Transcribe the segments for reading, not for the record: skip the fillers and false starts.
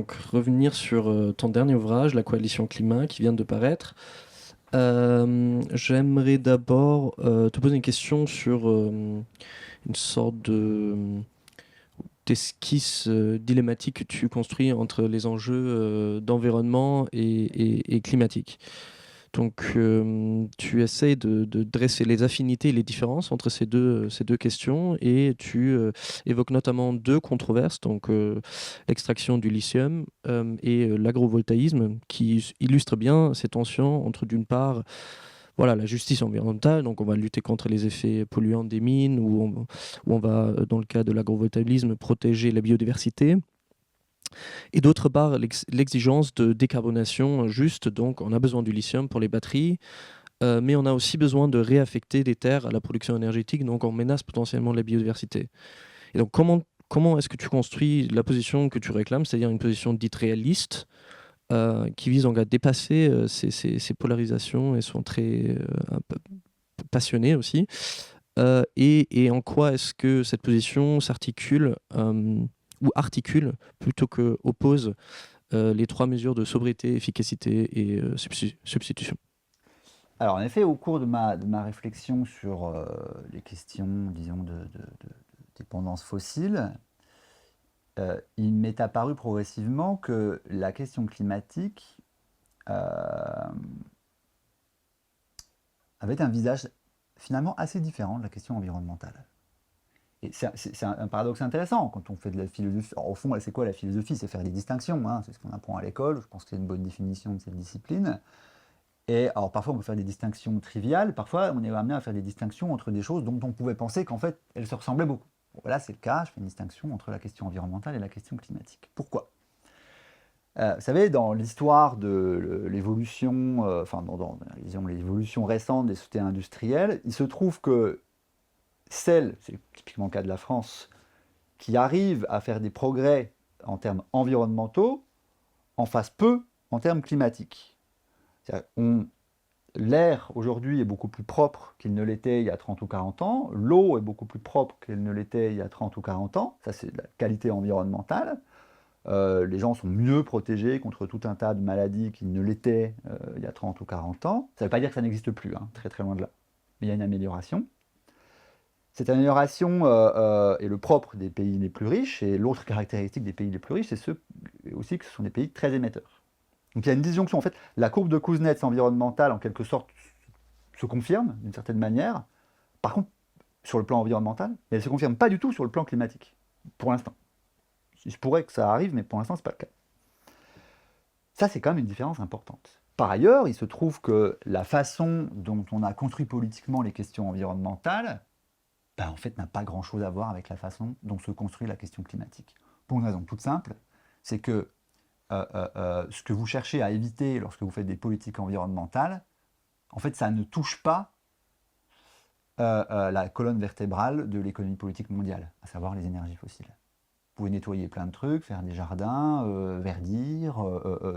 donc revenir sur ton dernier ouvrage, La Coalition Climat, qui vient de paraître. J'aimerais d'abord te poser une question sur une sorte d'esquisse dilemmatique que tu construis entre les enjeux d'environnement et climatique. Donc, tu essayes de dresser les affinités et les différences entre ces deux questions et tu évoques notamment deux controverses, donc l'extraction du lithium et l'agrovoltaïsme, qui illustrent bien ces tensions entre, d'une part, voilà, la justice environnementale, donc on va lutter contre les effets polluants des mines, où on va, dans le cas de l'agrovoltaïsme, protéger la biodiversité. Et d'autre part, l'exigence de décarbonation juste, donc on a besoin du lithium pour les batteries, mais on a aussi besoin de réaffecter des terres à la production énergétique, donc on menace potentiellement la biodiversité. Et donc comment est-ce que tu construis la position que tu réclames, c'est-à-dire une position dite réaliste, qui vise donc à dépasser ces polarisations et sont très un peu passionnés aussi, et en quoi est-ce que cette position s'articule ou articule plutôt que oppose les trois mesures de sobriété, efficacité et substitution. Alors, en effet, au cours de ma réflexion sur les questions, disons, de dépendance fossile, il m'est apparu progressivement que la question climatique avait un visage finalement assez différent de la question environnementale. Et c'est un paradoxe intéressant quand on fait de la philosophie. Alors, au fond, c'est quoi la philosophie? C'est faire des distinctions, hein, c'est ce qu'on apprend à l'école. Je pense que c'est une bonne définition de cette discipline. Et alors parfois on peut faire des distinctions triviales, parfois on est amené à faire des distinctions entre des choses dont on pouvait penser qu'en fait elles se ressemblaient beaucoup. Bon, là c'est le cas, je fais une distinction entre la question environnementale et la question climatique. Pourquoi? Vous savez, dans l'histoire de l'évolution, enfin disons, l'évolution récente des sociétés industrielles, il se trouve que celles, c'est typiquement le cas de la France, qui arrivent à faire des progrès en termes environnementaux, en fassent peu en termes climatiques. L'air aujourd'hui est beaucoup plus propre qu'il ne l'était il y a 30 ou 40 ans, l'eau est beaucoup plus propre qu'elle ne l'était il y a 30 ou 40 ans, ça c'est la qualité environnementale. Les gens sont mieux protégés contre tout un tas de maladies qu'ils ne l'étaient il y a 30 ou 40 ans. Ça ne veut pas dire que ça n'existe plus, hein, très très loin de là. Mais il y a une amélioration. Cette amélioration est le propre des pays les plus riches, et l'autre caractéristique des pays les plus riches, c'est aussi que ce sont des pays très émetteurs. Donc il y a une disjonction. En fait, la courbe de Kuznets environnementale, en quelque sorte, se confirme d'une certaine manière. Par contre, sur le plan environnemental, mais elle ne se confirme pas du tout sur le plan climatique, pour l'instant. Il se pourrait que ça arrive, mais pour l'instant, ce n'est pas le cas. Ça, c'est quand même une différence importante. Par ailleurs, il se trouve que la façon dont on a construit politiquement les questions environnementales, en fait, n'a pas grand-chose à voir avec la façon dont se construit la question climatique. Pour une raison toute simple, c'est que ce que vous cherchez à éviter lorsque vous faites des politiques environnementales, en fait, ça ne touche pas la colonne vertébrale de l'économie politique mondiale, à savoir les énergies fossiles. Vous pouvez nettoyer plein de trucs, faire des jardins, verdir,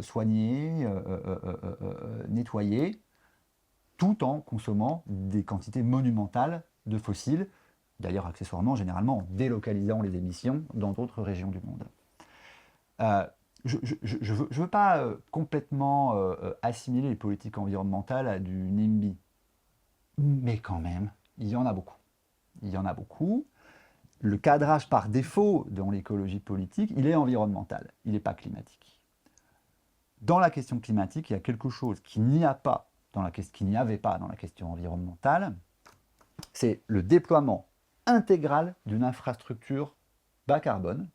soigner, nettoyer, tout en consommant des quantités monumentales de fossiles, d'ailleurs accessoirement, généralement en délocalisant les émissions dans d'autres régions du monde. Je ne veux pas complètement assimiler les politiques environnementales à du NIMBY, mais quand même, il y en a beaucoup. Il y en a beaucoup. Le cadrage par défaut dans l'écologie politique, il est environnemental, il n'est pas climatique. Dans la question climatique, il y a quelque chose qu'il n'y avait pas dans la question environnementale, c'est le déploiement intégral d'une infrastructure bas carbone.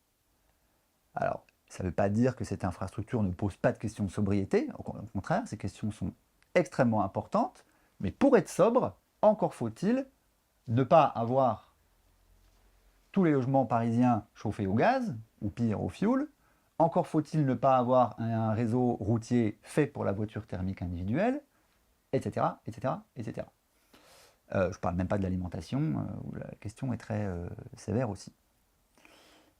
Alors, ça ne veut pas dire que cette infrastructure ne pose pas de questions de sobriété, au contraire, ces questions sont extrêmement importantes, mais pour être sobre, encore faut-il ne pas avoir tous les logements parisiens chauffés au gaz, ou pire au fioul, encore faut-il ne pas avoir un réseau routier fait pour la voiture thermique individuelle, etc. etc., etc. Je ne parle même pas de l'alimentation, où la question est très sévère aussi.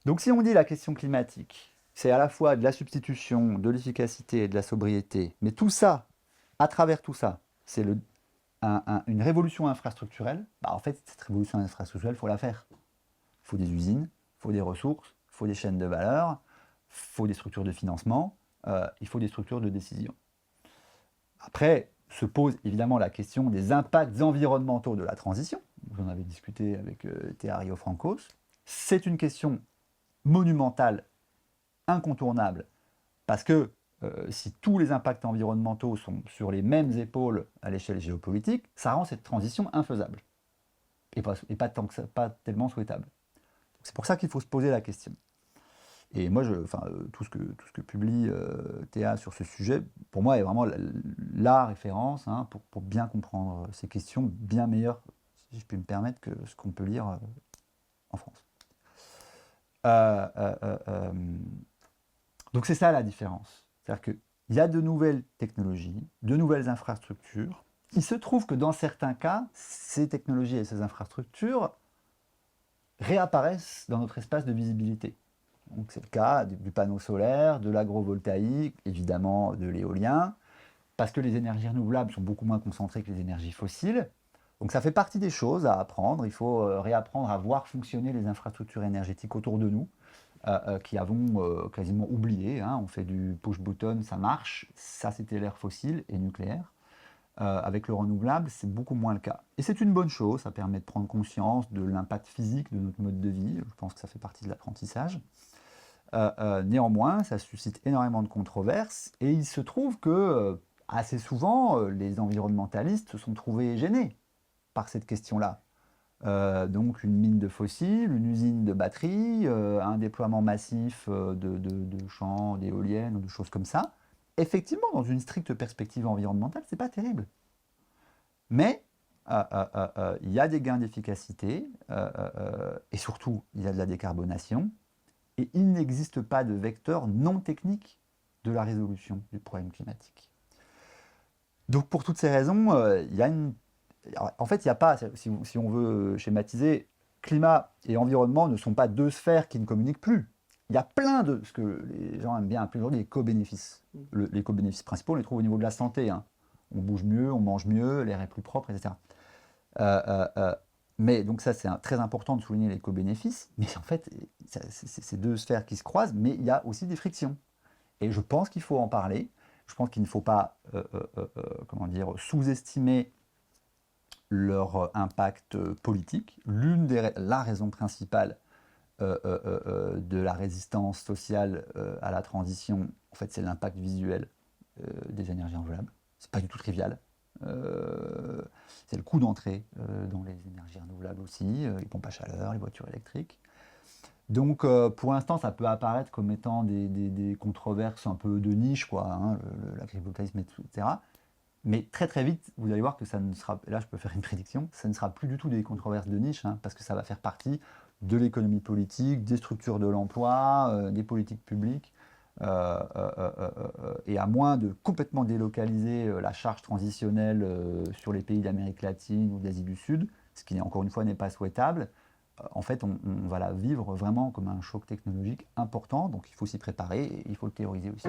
Donc si on dit la question climatique, c'est à la fois de la substitution, de l'efficacité et de la sobriété, mais tout ça, à travers tout ça, c'est une révolution infrastructurelle, en fait, cette révolution infrastructurelle, il faut la faire. Il faut des usines, il faut des ressources, il faut des chaînes de valeur, faut des structures de financement, il faut des structures de décision. Après, se pose évidemment la question des impacts environnementaux de la transition. Vous en avez discuté avec Théa Riofrancos. C'est une question monumentale, incontournable, parce que si tous les impacts environnementaux sont sur les mêmes épaules à l'échelle géopolitique, ça rend cette transition infaisable et pas tellement souhaitable. C'est pour ça qu'il faut se poser la question. Et moi, tout ce que publie Théa sur ce sujet, pour moi, est vraiment la référence pour bien comprendre ces questions, bien meilleures, si je puis me permettre, que ce qu'on peut lire en France. Donc c'est ça la différence. C'est-à-dire qu'il y a de nouvelles technologies, de nouvelles infrastructures. Il se trouve que dans certains cas, ces technologies et ces infrastructures réapparaissent dans notre espace de visibilité. Donc c'est le cas du panneau solaire, de l'agrovoltaïque, évidemment de l'éolien, parce que les énergies renouvelables sont beaucoup moins concentrées que les énergies fossiles. Donc ça fait partie des choses à apprendre. Il faut réapprendre à voir fonctionner les infrastructures énergétiques autour de nous, qui avons quasiment oublié. On fait du push-button, ça marche. Ça, c'était l'ère fossile et nucléaire. Avec le renouvelable, c'est beaucoup moins le cas. Et c'est une bonne chose, ça permet de prendre conscience de l'impact physique de notre mode de vie. Je pense que ça fait partie de l'apprentissage. Néanmoins, ça suscite énormément de controverses et il se trouve que assez souvent, les environnementalistes se sont trouvés gênés par cette question-là. Donc une mine de fossiles, une usine de batteries, un déploiement massif de champs, d'éoliennes ou de choses comme ça. Effectivement, dans une stricte perspective environnementale, c'est pas terrible. Mais il y a des gains d'efficacité et surtout, il y a de la décarbonation. Et il n'existe pas de vecteur non technique de la résolution du problème climatique. Donc pour toutes ces raisons, il y a une... En fait, il n'y a pas, si on veut schématiser, climat et environnement ne sont pas deux sphères qui ne communiquent plus. Il y a plein de, ce que les gens aiment bien appeler aujourd'hui, les co-bénéfices. Les co-bénéfices principaux, on les trouve au niveau de la santé. On bouge mieux, on mange mieux, l'air est plus propre, etc. Mais donc ça, c'est très important de souligner les co-bénéfices. Mais en fait, c'est deux sphères qui se croisent, mais il y a aussi des frictions. Et je pense qu'il faut en parler. Je pense qu'il ne faut pas sous-estimer leur impact politique. La raison principale de la résistance sociale à la transition, en fait, c'est l'impact visuel des énergies renouvelables. C'est pas du tout trivial. C'est le coût d'entrée dans les énergies renouvelables aussi, les pompes à chaleur, les voitures électriques. Donc pour l'instant, ça peut apparaître comme étant des controverses un peu de niche, l'agrivoltaïsme, etc. Mais très très vite, vous allez voir que ça ne sera, là je peux faire une prédiction, ça ne sera plus du tout des controverses de niche, parce que ça va faire partie de l'économie politique, des structures de l'emploi, des politiques publiques. Et à moins de complètement délocaliser la charge transitionnelle sur les pays d'Amérique latine ou d'Asie du Sud, ce qui encore une fois n'est pas souhaitable, en fait on va la vivre vraiment comme un choc technologique important, donc il faut s'y préparer et il faut le théoriser aussi.